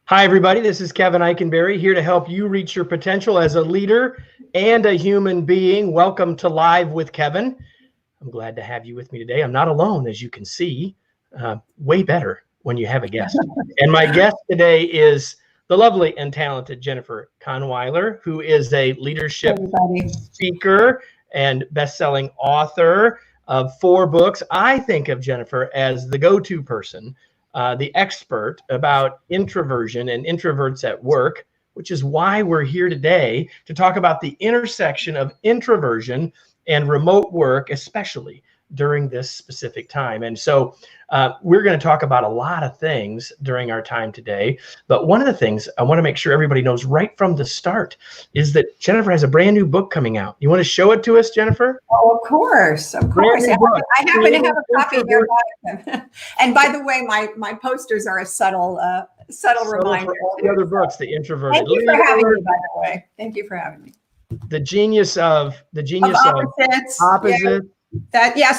Hi, everybody. This is Kevin Eikenberry here to help you reach your potential as a leader and a human being. Welcome to Live with Kevin. I'm glad to have you with me today. I'm not alone, as you can see. Way better when you have a guest. And my guest today is the lovely and talented Jennifer Kahnweiler, who is a leadership speaker and best-selling author of 4 books. I think of Jennifer as the go-to person, the expert about introversion and introverts at work, which is why we're here today to talk about the intersection of introversion and remote work, especially during this specific time. And so we're going to talk about a lot of things during our time today. But one of the things I want to make sure everybody knows right from the start is that Jennifer has a brand new book coming out. You want to show it to us, Jennifer? Oh, of course. Of course. I happen to have a copy here. And by the way, my posters are a subtle reminder. For all the other books, the Introverted. Thank you for having me, by the way. Thank you for having me. The genius of opposites.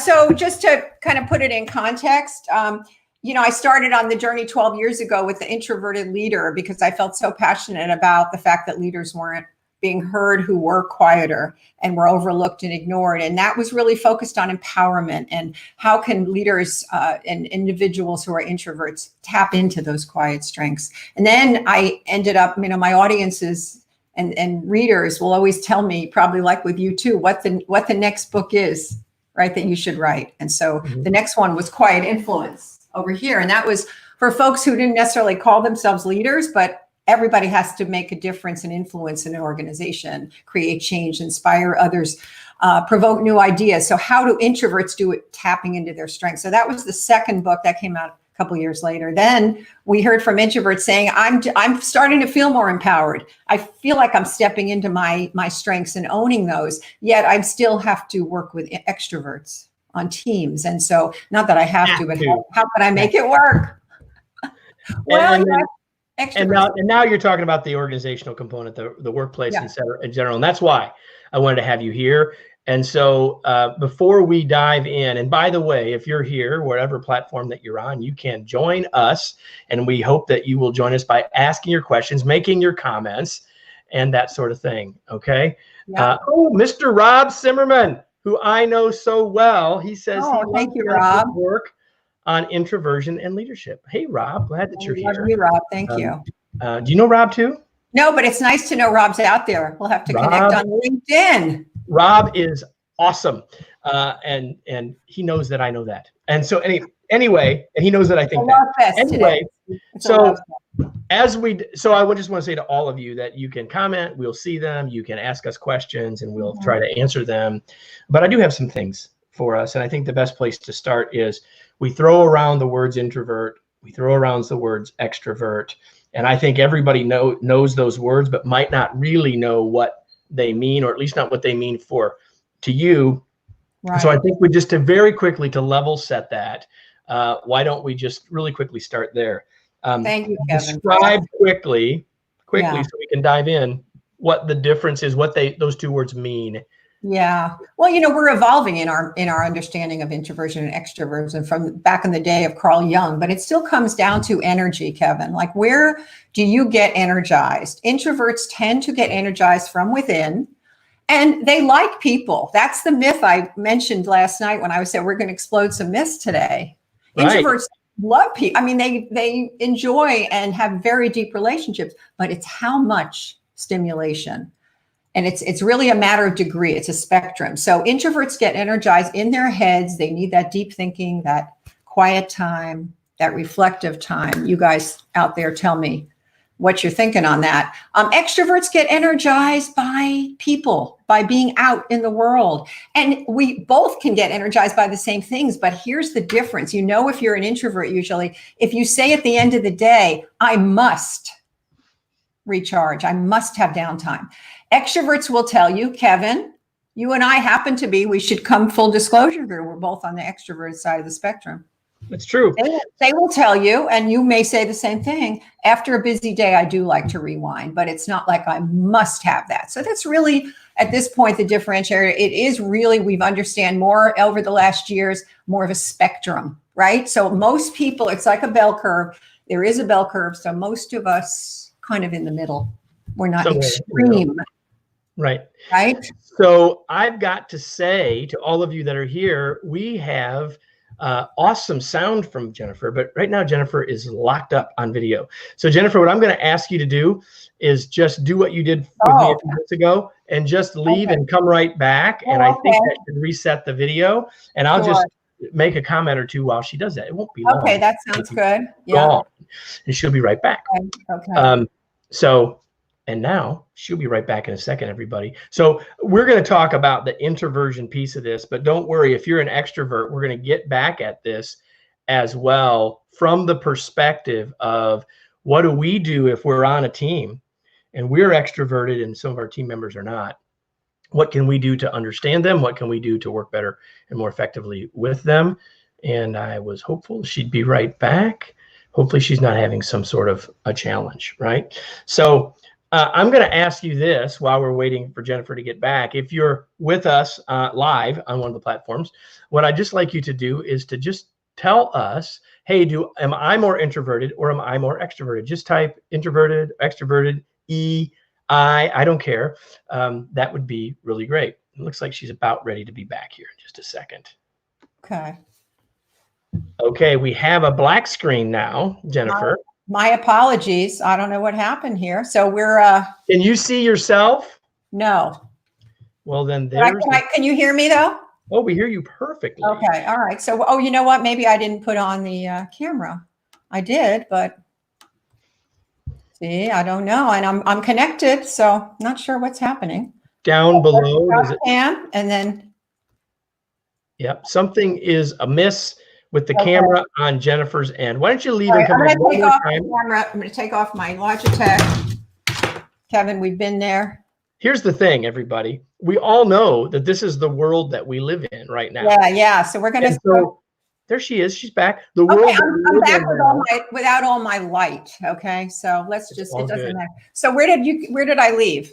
So just to kind of put it in context, I started on the journey 12 years ago with the introverted leader because I felt so passionate about the fact that leaders weren't being heard, who were quieter and were overlooked and ignored. And that was really focused on empowerment and how can leaders and individuals who are introverts tap into those quiet strengths. And then I ended up, my audiences and readers will always tell me, probably like with you too, what the next book is, right, that you should write. And so the next one was Quiet Influence over here. And that was for folks who didn't necessarily call themselves leaders, but everybody has to make a difference and influence in an organization, create change, inspire others, provoke new ideas. So how do introverts do it, tapping into their strengths? So that was the second book that came out a couple years later. Then we heard from introverts saying, I'm starting to feel more empowered. I feel like I'm stepping into my strengths and owning those, yet I still have to work with extroverts on teams. And so not that I have to, but how can I make it work? And now you're talking about the organizational component, the workplace in general. And that's why I wanted to have you here. And so before we dive in, and by the way, if you're here, whatever platform that you're on, you can join us. And we hope that you will join us by asking your questions, making your comments, and that sort of thing. Okay. Yeah. Mr. Rob Zimmerman, who I know so well, he says thank you, Rob. Work on introversion and leadership. Hey, Rob, glad that you're here. Love you, Rob. Thank you. Do you know Rob too? No, but it's nice to know Rob's out there. We'll have to connect on LinkedIn. Rob is awesome, and he knows that I know that. And so anyway, and he knows that I think that. Anyway, so I just want to say to all of you that you can comment. We'll see them. You can ask us questions, and we'll try to answer them. But I do have some things for us, and I think the best place to start is we throw around the words introvert, we throw around the words extrovert, and I think everybody knows those words, but might not really know what they mean, or at least not what they mean to you. Right. So I think we just very quickly to level set that. Why don't we just really quickly start there? Thank you, Kevin. Describe quickly, so we can dive in what the difference is, what those two words mean. Yeah. Well, we're evolving in our understanding of introversion and extroversion from back in the day of Carl Jung, but it still comes down to energy, Kevin. Like, where do you get energized? Introverts tend to get energized from within, and they like people. That's the myth I mentioned last night when I said we're going to explode some myths today. Right. Introverts love people. I mean, they enjoy and have very deep relationships, but it's how much stimulation. And it's really a matter of degree. It's a spectrum. So introverts get energized in their heads. They need that deep thinking, that quiet time, that reflective time. You guys out there, tell me what you're thinking on that. Extroverts get energized by people, by being out in the world. And we both can get energized by the same things. But here's the difference. If you're an introvert, usually, if you say at the end of the day, I must recharge, I must have downtime. Extroverts will tell you, Kevin, you and I happen to be, we should come full disclosure here, we're both on the extrovert side of the spectrum. That's true. They will tell you, and you may say the same thing, after a busy day, I do like to rewind, but it's not like I must have that. So that's really, at this point, the differentiator. It is really, we've understand more over the last years, more of a spectrum right? So most people, it's like a bell curve. There is a bell curve. So most of us kind of in the middle. We're not extreme. Right. Right. So I've got to say to all of you that are here, we have awesome sound from Jennifer, but right now Jennifer is locked up on video. So Jennifer, what I'm going to ask you to do is just do what you did with me a few minutes ago and just leave and come right back. And I think that should reset the video, and I'll just make a comment or two while she does that. It won't be long. Okay, that sounds good. Yeah. And she'll be right back. Okay. And now she'll be right back in a second, everybody. So we're going to talk about the introversion piece of this, but don't worry, if you're an extrovert, we're going to get back at this as well from the perspective of what do we do if we're on a team and we're extroverted and some of our team members are not. What can we do to understand them? What can we do to work better and more effectively with them? And I was hopeful she'd be right back. Hopefully she's not having some sort of a challenge, right? So I'm going to ask you this while we're waiting for Jennifer to get back. If you're with us live on one of the platforms, what I'd just like you to do is to just tell us, hey, am I more introverted or am I more extroverted? Just type introverted, extroverted, I don't care. That would be really great. It looks like she's about ready to be back here in just a second. Okay. Okay, we have a black screen now, Jennifer. My apologies. I don't know what happened here. So we're Can you see yourself? No. Well, then can you hear me though? Oh, we hear you perfectly. Okay. All right. So, you know what? Maybe I didn't put on the camera. I did, but see, I don't know. And I'm connected, so not sure what's happening. Down below. And then. Yep. Something is amiss with the camera on Jennifer's end. Why don't you leave and come back one more time? I'm going to take off my Logitech. Kevin, we've been there. Here's the thing, everybody. We all know that this is the world that we live in right now. Yeah. So we're going to. So there she is. She's back. The world. I'm back without all my light. Okay. So let's just. It doesn't matter. So where did I leave?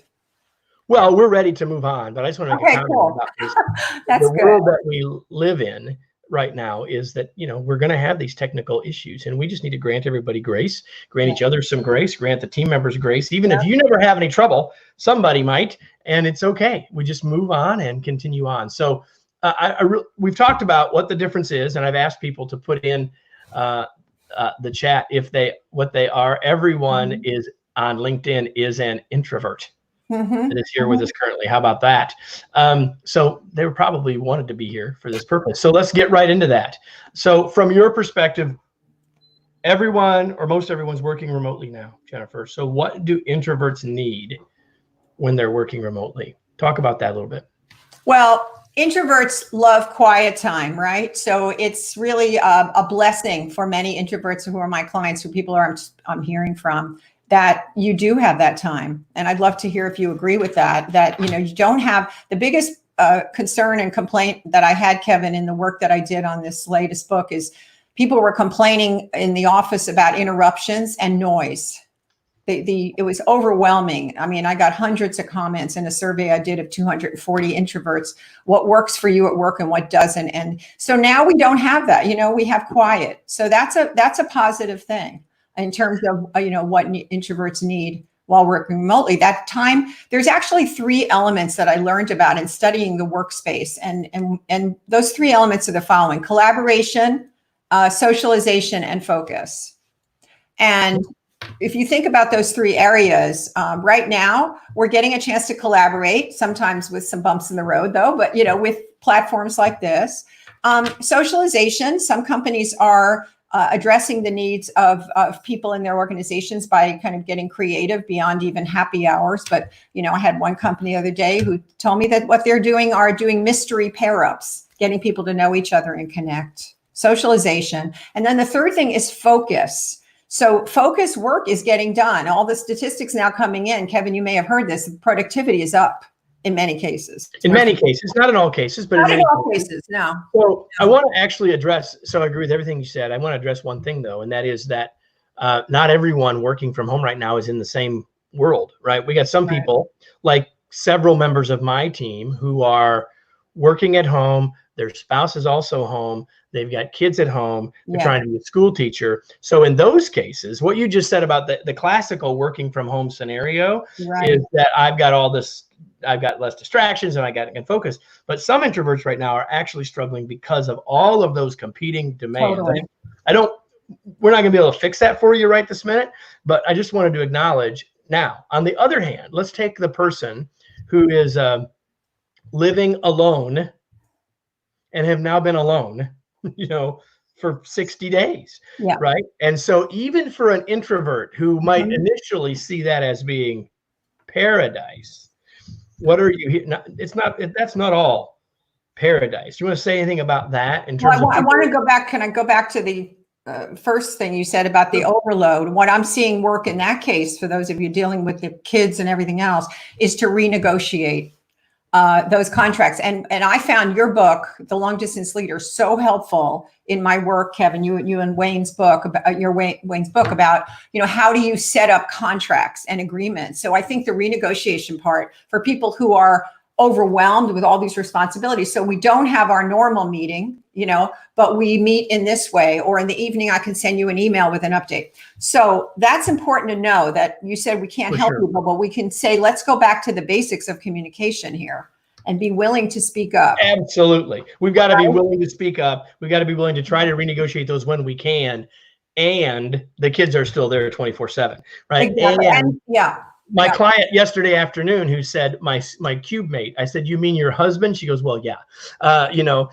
Well, we're ready to move on, but I just want to make a comment about this. That's the world that we live in right now is that, we're going to have these technical issues, and we just need to grant everybody grace, grant each other some grace, grant the team members grace. Even if you never have any trouble, somebody might, and it's okay. We just move on and continue on. So we've talked about what the difference is, and I've asked people to put in the chat what they are. Everyone is on LinkedIn is an introvert. That is here with us currently. How about that? So they probably wanted to be here for this purpose. So let's get right into that. So from your perspective, everyone or most everyone's working remotely now, Jennifer. So what do introverts need when they're working remotely? Talk about that a little bit. Well, introverts love quiet time, right? So it's really a blessing for many introverts who are my clients, who people I'm hearing from, that you do have that time. And I'd love to hear if you agree with that, you don't have the biggest concern and complaint that I had, Kevin, in the work that I did on this latest book is people were complaining in the office about interruptions and noise. It was overwhelming. I mean, I got hundreds of comments in a survey I did of 240 introverts, what works for you at work and what doesn't. And so now we don't have that, we have quiet. So that's a positive thing in terms of, what introverts need while working remotely. That time, there's actually 3 elements that I learned about in studying the workspace. And those 3 elements are the following: collaboration, socialization, and focus. And if you think about those 3 areas, right now, we're getting a chance to collaborate, sometimes with some bumps in the road, though, but, with platforms like this. Socialization, some companies are addressing the needs of people in their organizations by kind of getting creative beyond even happy hours. But, I had one company the other day who told me that what they're doing are doing mystery pair-ups, getting people to know each other and connect. Socialization. And then the third thing is focus. So focus work is getting done. All the statistics now coming in, Kevin, you may have heard this, productivity is up. In many cases. In many cases, not in all cases, but not in all cases, no. So I want to actually address, so I agree with everything you said. I want to address one thing though, and that is that not everyone working from home right now is in the same world, right? We got some people, like several members of my team, who are working at home, Their spouse is also home. They've got kids at home. They're Yeah. trying to be a school teacher. So in those cases, what you just said about the classical working from home scenario Right. is that I've got all this, I've got less distractions and I can focus. But some introverts right now are actually struggling because of all of those competing demands. Totally. We're not going to be able to fix that for you right this minute, but I just wanted to acknowledge. Now, on the other hand, let's take the person who is living alone and have now been alone, for 60 days, Yeah. right? And so even for an introvert who might initially see that as being paradise, what are you? That's not all paradise. You want to say anything about that in terms of? I want to go back. Can I go back to the first thing you said about the overload? What I'm seeing work in that case, for those of you dealing with the kids and everything else, is to renegotiate those contracts. And I found your book, The Long Distance Leader, so helpful in my work, Kevin. You and Wayne's book about Wayne's book about how do you set up contracts and agreements. So I think the renegotiation part for people who are overwhelmed with all these responsibilities. So we don't have our normal meeting, but we meet in this way, or in the evening, I can send you an email with an update. So that's important to know, that you said we can't help people, but we can say, let's go back to the basics of communication here and be willing to speak up. Absolutely. We've got to be willing to speak up. We've got to be willing to try to renegotiate those when we can. And the kids are still there 24/7, right? Exactly. And my client yesterday afternoon who said, my cube mate, I said, you mean your husband? She goes, well, yeah. Over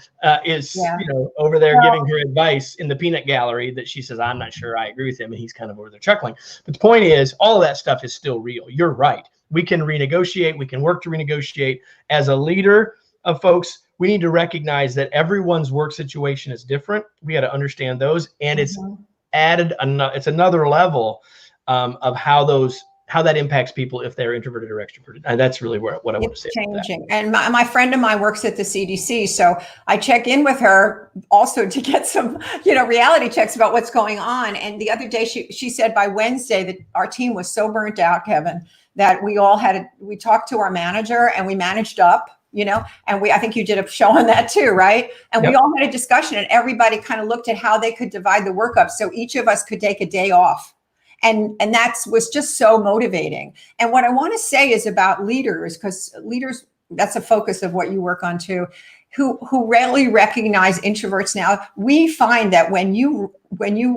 there giving her advice in the peanut gallery that she says, I'm not sure I agree with him. And he's kind of over there chuckling. But the point is, all of that stuff is still real. You're right. We can renegotiate. We can work to renegotiate. As a leader of folks, we need to recognize that everyone's work situation is different. We got to understand those. And it's it's another level of how that impacts people if they're introverted or extroverted. And that's really what I want to say. Changing. And my friend of mine works at the CDC. So I check in with her also to get some, reality checks about what's going on. And the other day she said by Wednesday that our team was so burnt out, Kevin, that we talked to our manager and we managed up, and I think you did a show on that too, right? And we all had a discussion and everybody kind of looked at how they could divide the work up so each of us could take a day off. And that was just so motivating. And what I want to say is about leaders, because leaders, that's a focus of what you work on too, who rarely recognize introverts now. We find that when you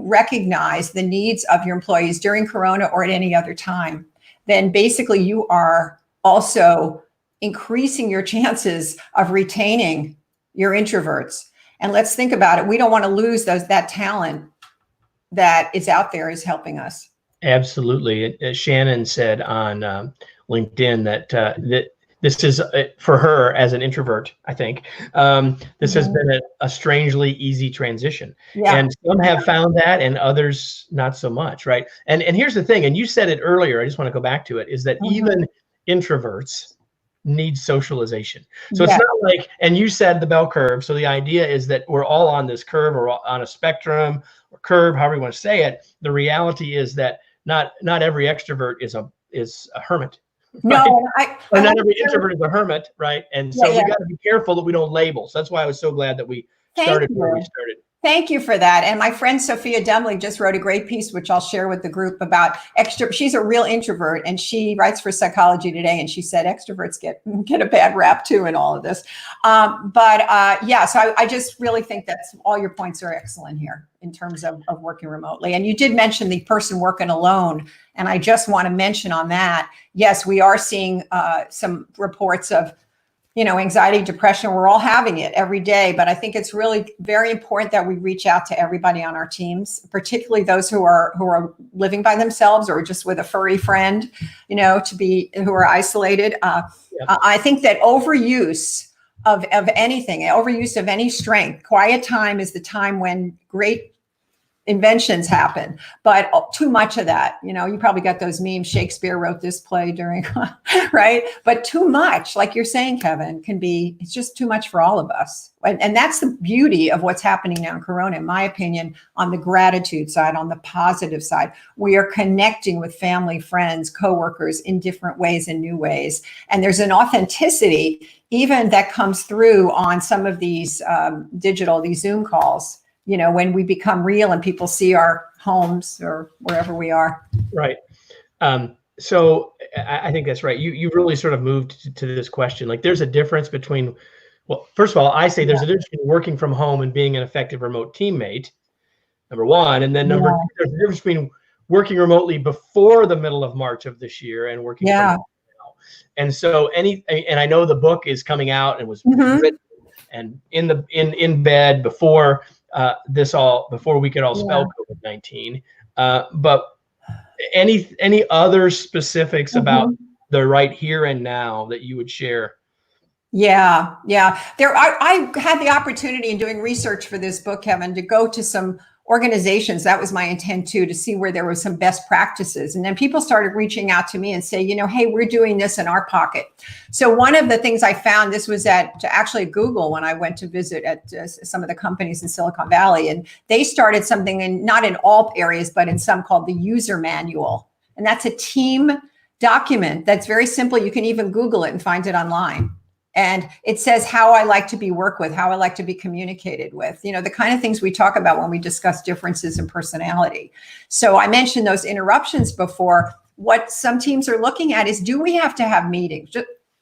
recognize the needs of your employees during Corona or at any other time, then basically you are also increasing your chances of retaining your introverts. And let's think about it. We don't want to lose that talent that is out there is helping us. Absolutely. Shannon said on LinkedIn that this is for her as an introvert, I think, this has been a strangely easy transition. Yeah. And some have found that and others not so much, right? And here's the thing, and you said it earlier, I just want to go back to it, is that even introverts need socialization. So it's not like, and you said the bell curve. So the idea is that we're all on this curve or on a spectrum or curve, however you want to say it. The reality is that not every extrovert is a hermit. Right? No, not every introvert is a hermit, right? And so we got to be careful that we don't label. So that's why I was so glad that we started where we started. Thank you for that. And my friend Sophia Demley just wrote a great piece, which I'll share with the group, about she's a real introvert and she writes for Psychology Today. And she said extroverts get a bad rap too in all of this. So I just really think that's all your points are excellent here in terms of working remotely. And you did mention the person working alone. And I just want to mention on that, yes, we are seeing some reports of anxiety, depression. We're all having it every day, but I think it's really very important that we reach out to everybody on our teams, particularly those who are living by themselves or just with a furry friend, who are isolated. I think that overuse of anything, overuse of any strength, quiet time is the time when great inventions happen, but too much of that, you probably got those memes. Shakespeare wrote this play during, right? But too much, like you're saying, Kevin, it's just too much for all of us. And that's the beauty of what's happening now in Corona, in my opinion, on the gratitude side, on the positive side. We are connecting with family, friends, coworkers in different ways and new ways. And there's an authenticity even that comes through on some of these these Zoom calls, when we become real and people see our homes or wherever we are. Right. So I think that's right. You really sort of moved to this question. Like, there's a difference between, well, first of all, I say there's a difference between working from home and being an effective remote teammate, number one. And then number two, there's a difference between working remotely before the middle of March of this year and working from home now. And so and I know the book is coming out and was written and in bed before before we could all spell COVID-19. But any other specifics about the right here and now that you would share? Yeah. I had the opportunity in doing research for this book, Kevin, to go to some organizations. That was my intent too, to see where there was some best practices. And then people started reaching out to me and say, hey, we're doing this in our pocket. So one of the things I found, this was at actually Google when I went to visit at some of the companies in Silicon Valley, and they started something not in all areas, but in some, called the user manual. And that's a team document that's very simple. You can even Google it and find it online. And it says how I like to be worked with, how I like to be communicated with, the kind of things we talk about when we discuss differences in personality. So I mentioned those interruptions before. What some teams are looking at is, do we have to have meetings?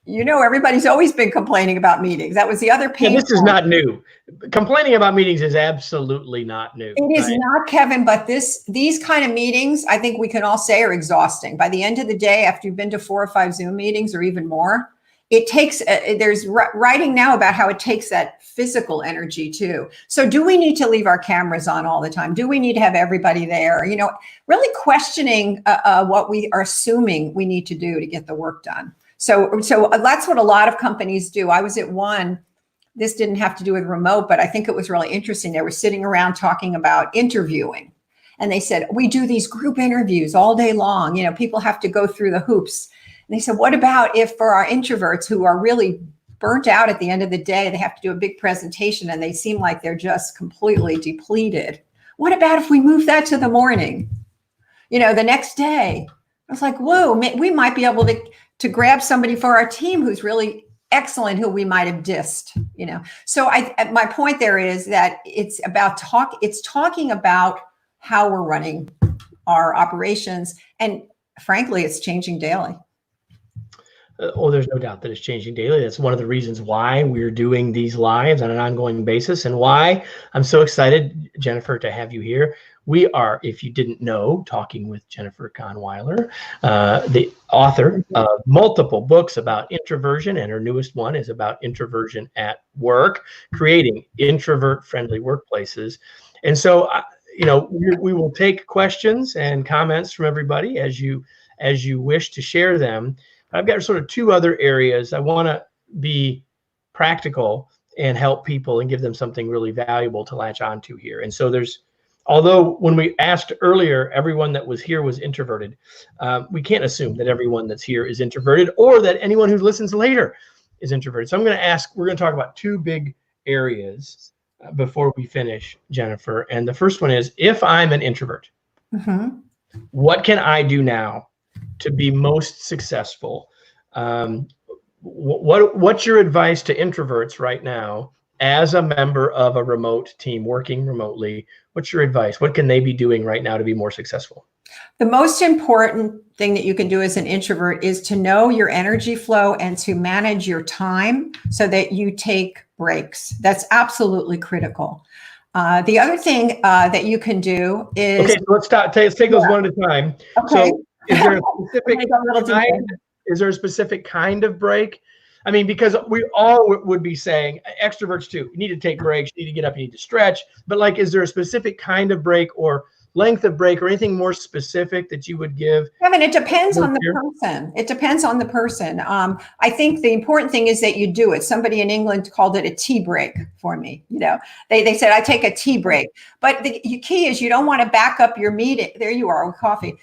Everybody's always been complaining about meetings. That was the other pain. This is not new. Complaining about meetings is absolutely not new. It is not, Kevin, but these kind of meetings, I think we can all say, are exhausting. By the end of the day, after you've been to 4 or 5 Zoom meetings or even more, it takes, there's writing now about how it takes that physical energy too. So do we need to leave our cameras on all the time? Do we need to have everybody there? Really questioning what we are assuming we need to do to get the work done. So that's what a lot of companies do. I was at one, this didn't have to do with remote, but I think it was really interesting. They were sitting around talking about interviewing. And they said, we do these group interviews all day long. People have to go through the hoops. And they said, what about if for our introverts who are really burnt out at the end of the day, they have to do a big presentation and they seem like they're just completely depleted? What about if we move that to the morning, the next day? I was like, whoa, we might be able to grab somebody for our team who's really excellent, who we might have dissed, So my point there is that it's talking about how we're running our operations. And frankly, it's changing daily. There's no doubt that it's changing daily. That's one of the reasons why we're doing these lives on an ongoing basis, and why I'm so excited, Jennifer, to have you here. We are, if you didn't know, talking with Jennifer Kahnweiler, the author of multiple books about introversion, and her newest one is about introversion at work, creating introvert-friendly workplaces. And so, we will take questions and comments from everybody as you wish to share them. I've got sort of 2 other areas. I want to be practical and help people and give them something really valuable to latch onto here. And so although when we asked earlier, everyone that was here was introverted, we can't assume that everyone that's here is introverted, or that anyone who listens later is introverted. So we're going to talk about 2 big areas before we finish, Jennifer. And the first one is, if I'm an introvert, what can I do now to be most successful? What's your advice to introverts right now as a member of a remote team working remotely? What's your advice? What can they be doing right now to be more successful? The most important thing that you can do as an introvert is to know your energy flow and to manage your time so that you take breaks. That's absolutely critical. The other thing that you can do is... Okay, so let's take those one at a time. Okay. So is there a specific kind of break? I mean, because we all would be saying, extroverts too, you need to take breaks, you need to get up, you need to stretch. But is there a specific kind of break or length of break or anything more specific that you would give? Kevin, it depends on the person. It depends on the person. I think the important thing is that you do it. Somebody in England called it a tea break for me. They said, I take a tea break. But the key is you don't want to back up your meeting. There you are with coffee.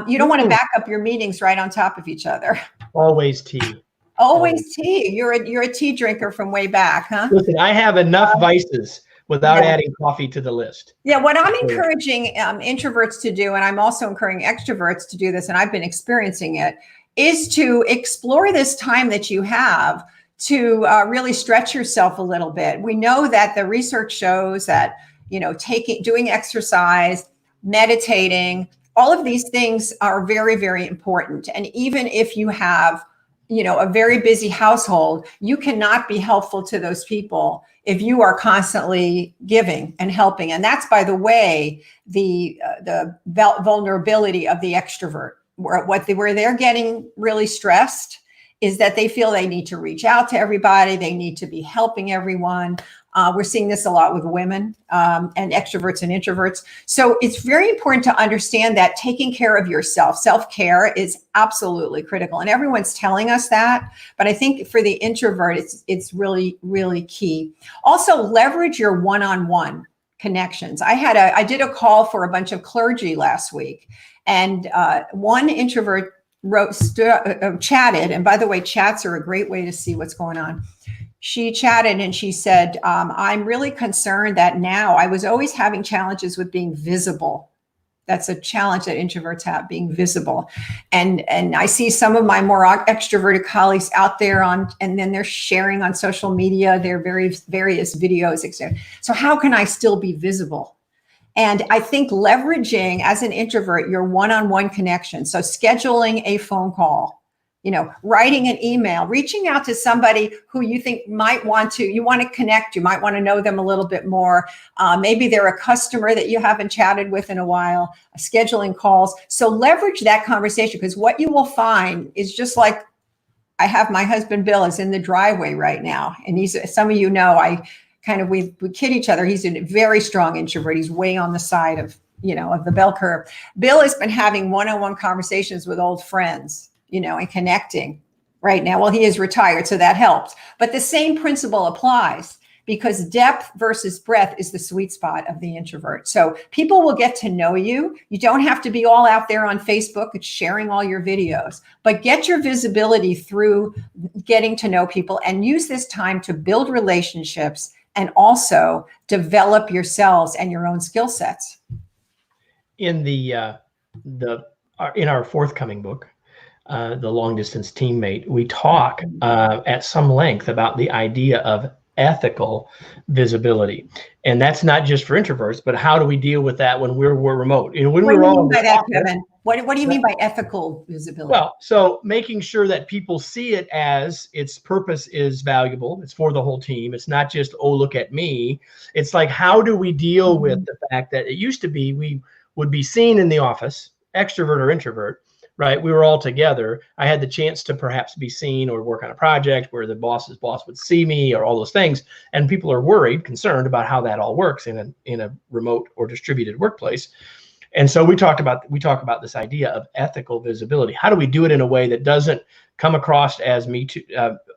You don't want to back up your meetings right on top of each other. Always tea. Always tea. You're a tea drinker from way back, huh? Listen, I have enough vices without adding coffee to the list. Yeah, what I'm encouraging introverts to do, and I'm also encouraging extroverts to do this, and I've been experiencing it, is to explore this time that you have to really stretch yourself a little bit. We know that the research shows that, doing exercise, meditating, all of these things are very, very important. And even if you have, a very busy household, you cannot be helpful to those people if you are constantly giving and helping. And that's, by the way, the vulnerability of the extrovert, where they're getting really stressed is that they feel they need to reach out to everybody. They need to be helping everyone. We're seeing this a lot with women and extroverts and introverts. So it's very important to understand that taking care of yourself, self-care is absolutely critical. And everyone's telling us that. But I think for the introvert, it's really, really key. Also, leverage your one-on-one connections. I did a call for a bunch of clergy last week. And one introvert chatted. And by the way, chats are a great way to see what's going on. She chatted and she said, I'm really concerned that now I was always having challenges with being visible. That's a challenge that introverts have, being visible. And I see some of my more extroverted colleagues out there and then they're sharing on social media their various videos, etc. So how can I still be visible? And I think leveraging, as an introvert, your one-on-one connection. So scheduling a phone call, writing an email, reaching out to somebody who you think you want to connect, you might want to know them a little bit more. Maybe they're a customer that you haven't chatted with in a while, scheduling calls. So leverage that conversation, because what you will find is just like, I have my husband, Bill, is in the driveway right now. And some of we kid each other. He's a very strong introvert. He's way on the side of the bell curve. Bill has been having one-on-one conversations with old friends, and connecting right now. Well, he is retired, so that helps. But the same principle applies, because depth versus breadth is the sweet spot of the introvert. So people will get to know you. You don't have to be all out there on Facebook and sharing all your videos, but get your visibility through getting to know people, and use this time to build relationships and also develop yourselves and your own skill sets. In in our forthcoming book, The Long Distance Teammate, we talk at some length about the idea of ethical visibility. And that's not just for introverts, but how do we deal with that when we're remote? When what do you mean by that, Kevin? What do you mean by ethical visibility? Well, so making sure that people see it as its purpose is valuable. It's for the whole team. It's not just, oh, look at me. It's like, how do we deal with the fact that it used to be we would be seen in the office, extrovert or introvert, right? We were all together. I had the chance to perhaps be seen or work on a project where the boss's boss would see me, or all those things. And people are worried, concerned about how that all works in a remote or distributed workplace. And so we talk about this idea of ethical visibility. How do we do it in a way that doesn't come across as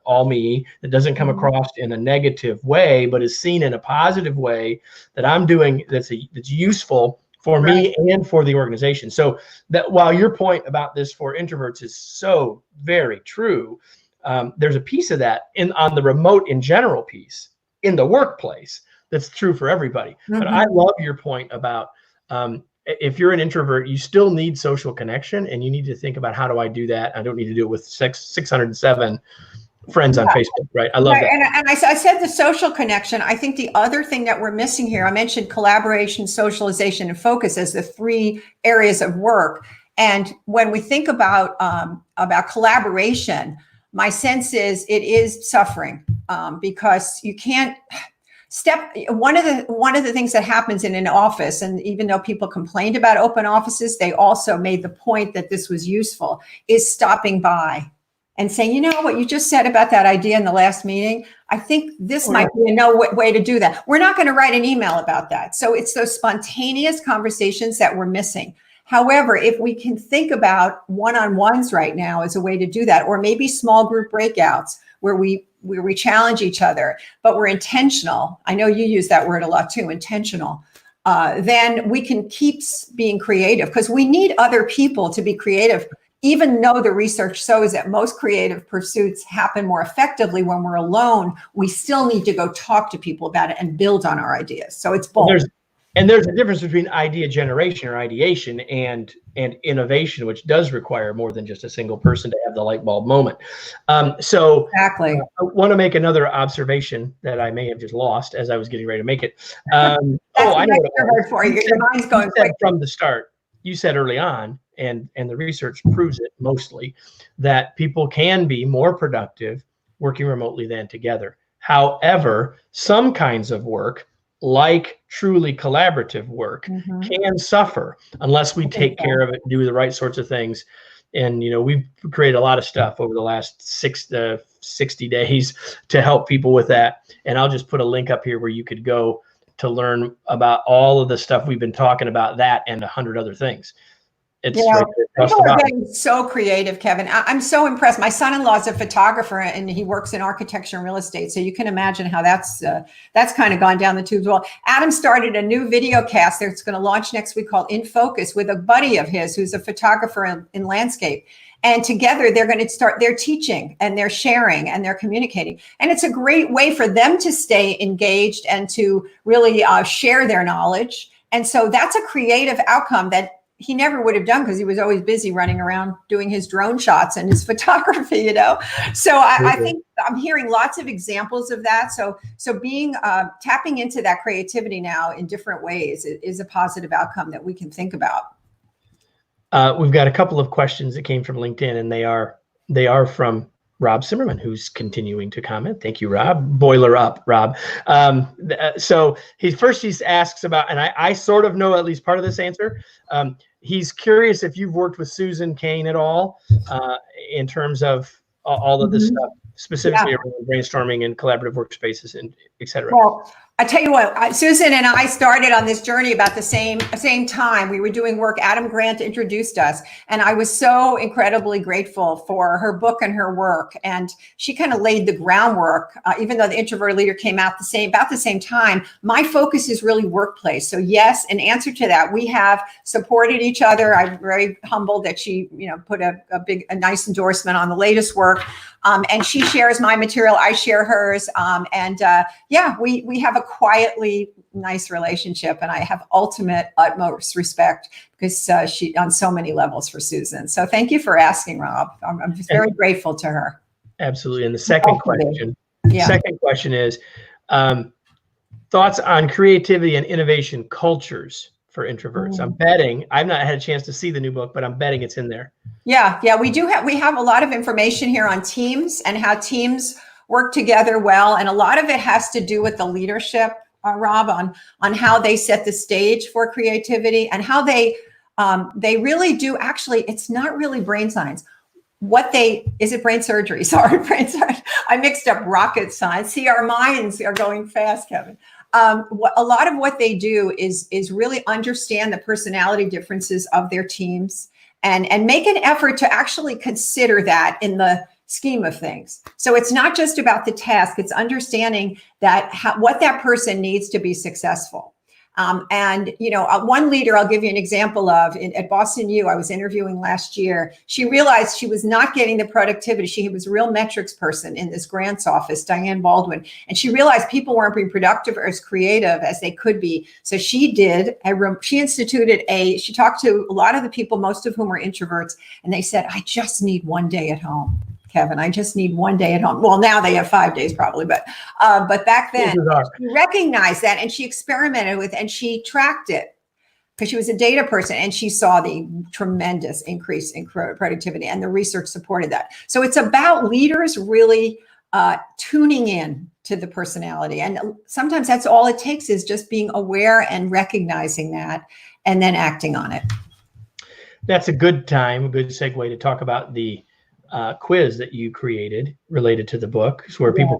all me, that doesn't come across in a negative way, but is seen in a positive way that I'm doing that's useful for me and for the organization. So that while your point about this for introverts is so very true, there's a piece of that on the remote in general piece in the workplace that's true for everybody. But I love your point about if you're an introvert, you still need social connection, and you need to think about, how do I do that? I don't need to do it with 607 friends on Facebook, right? I love that. And I said the social connection. I think the other thing that we're missing here, I mentioned collaboration, socialization, and focus as the 3 areas of work. And when we think about collaboration, my sense is it is suffering because you can't one of the things that happens in an office, and even though people complained about open offices, they also made the point that this was useful, is stopping by and saying, you know what you just said about that idea in the last meeting, I think this might be a way to do that. We're not going to write an email about that. So it's those spontaneous conversations that we're missing. However, if we can think about one-on-ones right now as a way to do that, or maybe small group breakouts where we challenge each other, but we're intentional. I know you use that word a lot too, intentional. Then we can keep being creative, because we need other people to be creative, even though the research shows that most creative pursuits happen more effectively when we're alone. We still need to go talk to people about it and build on our ideas. So it's both. There's a difference between idea generation or ideation and innovation, which does require more than just a single person to have the light bulb moment. Exactly. I want to make another observation that I may have just lost as I was getting ready to make it. I know what it was. For you. Your mind's going quick. From the start, you said early on, and the research proves it mostly, that people can be more productive working remotely than together. However, some kinds of work, like truly collaborative work, can suffer unless we take care of it, do the right sorts of things. And, we've created a lot of stuff over the last 60 days to help people with that. And I'll just put a link up here where you could go to learn about all of the stuff we've been talking about, that and 100 other things. People are getting so creative, Kevin. I'm so impressed. My son-in-law is a photographer, and he works in architecture and real estate. So you can imagine how that's kind of gone down the tubes. Well, Adam started a new video cast that's going to launch next week called In Focus with a buddy of his who's a photographer in landscape. And together they're going to start their teaching, and they're sharing, and they're communicating. And it's a great way for them to stay engaged and to really share their knowledge. And so that's a creative outcome that he never would have done, because he was always busy running around doing his drone shots and his photography, So I think I'm hearing lots of examples of that. So being tapping into that creativity now in different ways is a positive outcome that we can think about. We've got a couple of questions that came from LinkedIn, and they are from Rob Zimmerman, who's continuing to comment. Thank you, Rob. Boiler up, Rob. So he asks about, and I sort of know at least part of this answer. He's curious if you've worked with Susan Cain at all in terms of all of this stuff, specifically around brainstorming and collaborative workspaces and et cetera. Well, I tell you what, Susan and I started on this journey about the same time. We were doing work. Adam Grant introduced us, and I was so incredibly grateful for her book and her work. And she kind of laid the groundwork, even though the Introvert Leader came out about the same time. My focus is really workplace. So yes, in answer to that, we have supported each other. I'm very humbled that she, put a nice endorsement on the latest work. And she shares my material, I share hers. We have a quietly nice relationship, and I have utmost respect, because she on so many levels for Susan. So thank you for asking, Rob. I'm just very grateful to her. Absolutely. And the second question is thoughts on creativity and innovation cultures for introverts. I'm betting, I've not had a chance to see the new book, but I'm betting it's in there. Yeah, we have a lot of information here on teams and how teams work together well. And a lot of it has to do with the leadership, Rob, on how they set the stage for creativity, and how they really do. Actually, it's not really brain science. Is it brain surgery? Sorry, brain surgery. I mixed up rocket science. See, our minds are going fast, Kevin. A lot of what they do is really understand the personality differences of their teams, and make an effort to actually consider that in the scheme of things. So it's not just about the task, it's understanding that what that person needs to be successful. One leader I'll give you an example of at Boston U, I was interviewing last year. She realized she was not getting the productivity. She was a real metrics person in this grants office, Diane Baldwin. And she realized people weren't being productive or as creative as they could be. So she talked to a lot of the people, most of whom were introverts. And they said, I just need one day at home. Kevin, I just need one day at home. Well, now they have 5 days probably, but back then she recognized that, and she experimented with, and she tracked it because she was a data person, and she saw the tremendous increase in productivity, and the research supported that. So it's about leaders really tuning in to the personality. And sometimes that's all it takes, is just being aware and recognizing that, and then acting on it. That's a good segue to talk about the quiz that you created related to the book, where people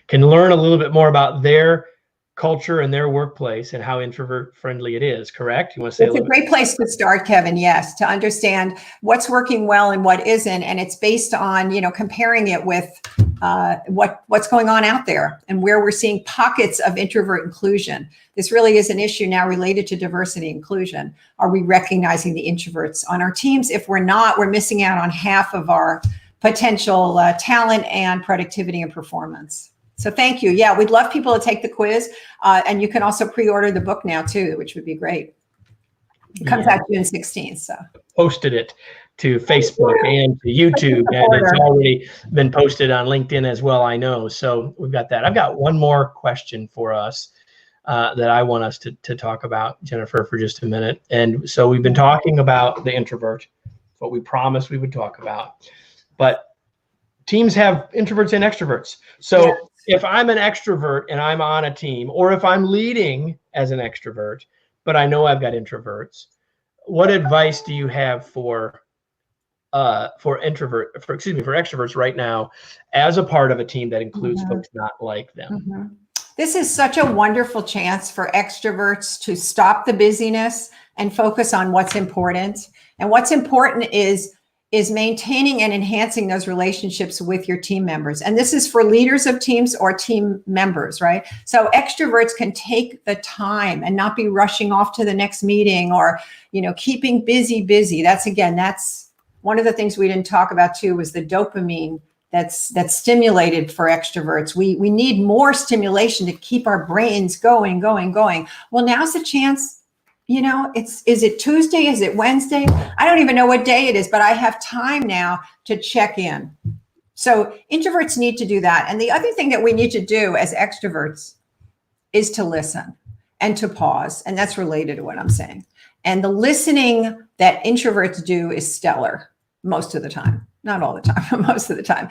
can learn a little bit more about their culture and their workplace and how introvert friendly it is. Correct? You want to say it's a great place to start, Kevin. Yes, to understand what's working well and what isn't, and it's based on comparing it with what's going on out there and where we're seeing pockets of introvert inclusion. This really is an issue now related to diversity inclusion. Are we recognizing the introverts on our teams? If we're not, we're missing out on half of our potential talent and productivity and performance. So thank you. Yeah, we'd love people to take the quiz. And you can also pre-order the book now too, which would be great. It comes out June 16th. So posted it to Facebook and to YouTube, and it's already been posted on LinkedIn as well, I know. So we've got that. I've got one more question for us that I want us to talk about, Jennifer, for just a minute. And so we've been talking about the introvert, what we promised we would talk about. But teams have introverts and extroverts. So if I'm an extrovert and I'm on a team, or if I'm leading as an extrovert, but I know I've got introverts, what advice do you have for extroverts right now as a part of a team that includes folks not like them? This is such a wonderful chance for extroverts to stop the busyness and focus on what's important. And what's important is maintaining and enhancing those relationships with your team members. And this is for leaders of teams or team members, right? So extroverts can take the time and not be rushing off to the next meeting or, keeping busy. That's one of the things we didn't talk about too, was the dopamine that's stimulated for extroverts. We need more stimulation to keep our brains going. Well, now's the chance. Is it Tuesday? Is it Wednesday? I don't even know what day it is, but I have time now to check in. So introverts need to do that. And the other thing that we need to do as extroverts is to listen and to pause. And that's related to what I'm saying. And the listening that introverts do is stellar most of the time. Not all the time, but most of the time.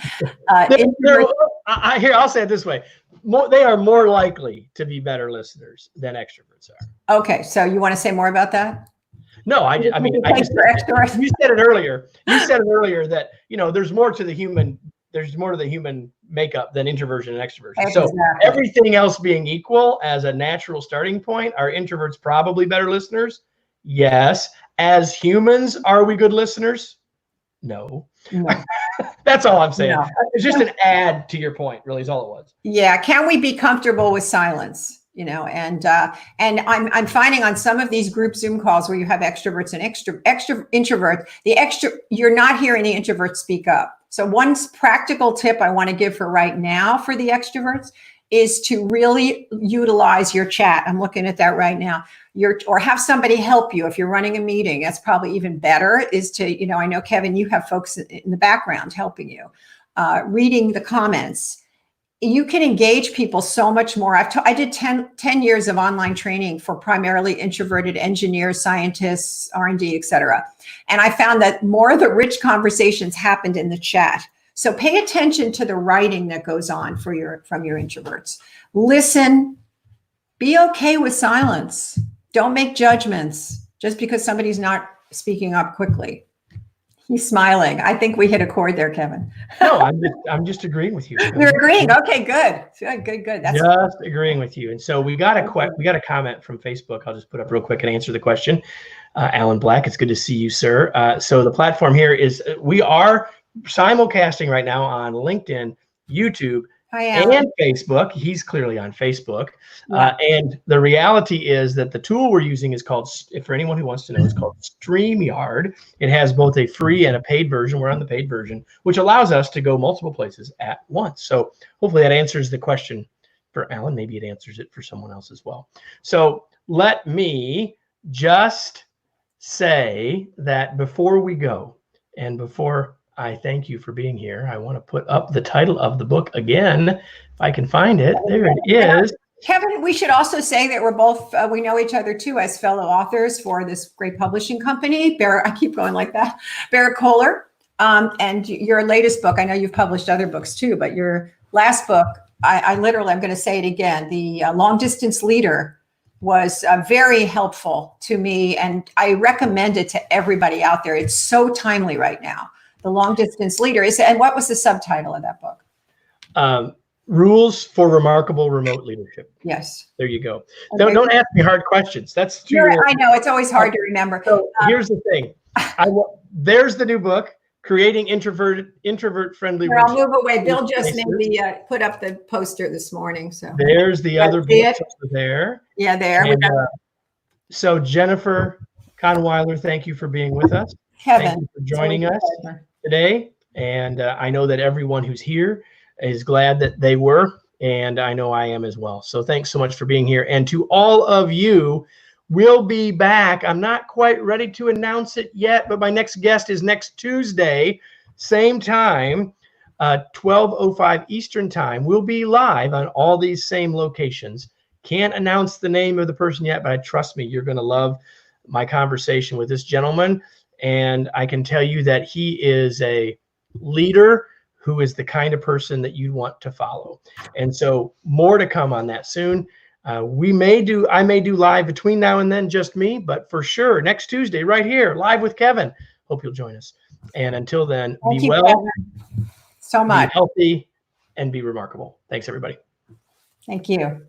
I'll say it this way. They are more likely to be better listeners than extroverts are. Okay, so you want to say more about that? No, I just you said it earlier. You said it earlier that there's more to the human makeup than introversion and extroversion. Exactly. So everything else being equal, as a natural starting point, are introverts probably better listeners? Yes. As humans, are we good listeners? No. That's all I'm saying. No. It's just an add to your point, really, is all it was. Yeah. Can we be comfortable with silence? And I'm finding on some of these group Zoom calls where you have extroverts and introverts, you're not hearing the introverts speak up. So one practical tip I want to give for right now for the extroverts is to really utilize your chat. I'm looking at that right now. Or have somebody help you if you're running a meeting. That's probably even better, is to, I know, Kevin, you have folks in the background helping you, reading the comments. You can engage people so much more. I did 10 years of online training for primarily introverted engineers, scientists, R&D, et cetera. And I found that more of the rich conversations happened in the chat. So pay attention to the writing that goes on from your introverts. Listen, be okay with silence. Don't make judgments just because somebody's not speaking up quickly. He's smiling. I think we hit a chord there, Kevin. No, I'm just agreeing with you. You're agreeing. Okay, good. That's just agreeing with you. And so we got a comment from Facebook. I'll just put up real quick and answer the question. Alan Black, it's good to see you, sir. So the platform here is we are simulcasting right now on LinkedIn, YouTube, and Facebook. He's clearly on Facebook. Yeah. And the reality is that the tool we're using is called, for anyone who wants to know, it's called StreamYard. It has both a free and a paid version. We're on the paid version, which allows us to go multiple places at once. So hopefully that answers the question for Alan. Maybe it answers it for someone else as well. So let me just say that before we go, and before I thank you for being here, I want to put up the title of the book again, if I can find it. There it is. Kevin, we should also say that we're both, we know each other too as fellow authors for this great publishing company, I keep going like that, Barrett Kohler. And your latest book, I know you've published other books too, but your last book, I'm going to say it again, The Long Distance Leader, was very helpful to me. And I recommend it to everybody out there. It's so timely right now. The Long Distance Leader. And what was the subtitle of that book? Rules for Remarkable Remote Leadership. Yes. There you go. Okay. Don't ask me hard questions. That's true. I know it's always hard to remember. So here's the thing. There's the new book, Creating Introvert-Friendly. I'll move away. Bill just made me put up the poster this morning. So there's the other book there. Yeah, there. And, so Jennifer Kahnweiler, thank you for being with us. Kevin, thank you for joining us today. And I know that everyone who's here is glad that they were, and I know I am as well. So thanks so much for being here. And to all of you, we'll be back. I'm not quite ready to announce it yet, but my next guest is next Tuesday, same time, 12:05 Eastern time. We'll be live on all these same locations. Can't announce the name of the person yet, but trust me, you're going to love my conversation with this gentleman. And I can tell you that he is a leader who is the kind of person that you want to follow. And so more to come on that soon. I may do live between now and then, just me, but for sure next Tuesday right here, live with Kevin. Hope you'll join us. And until then, be well, so much, be healthy, and be remarkable. Thanks, everybody. Thank you.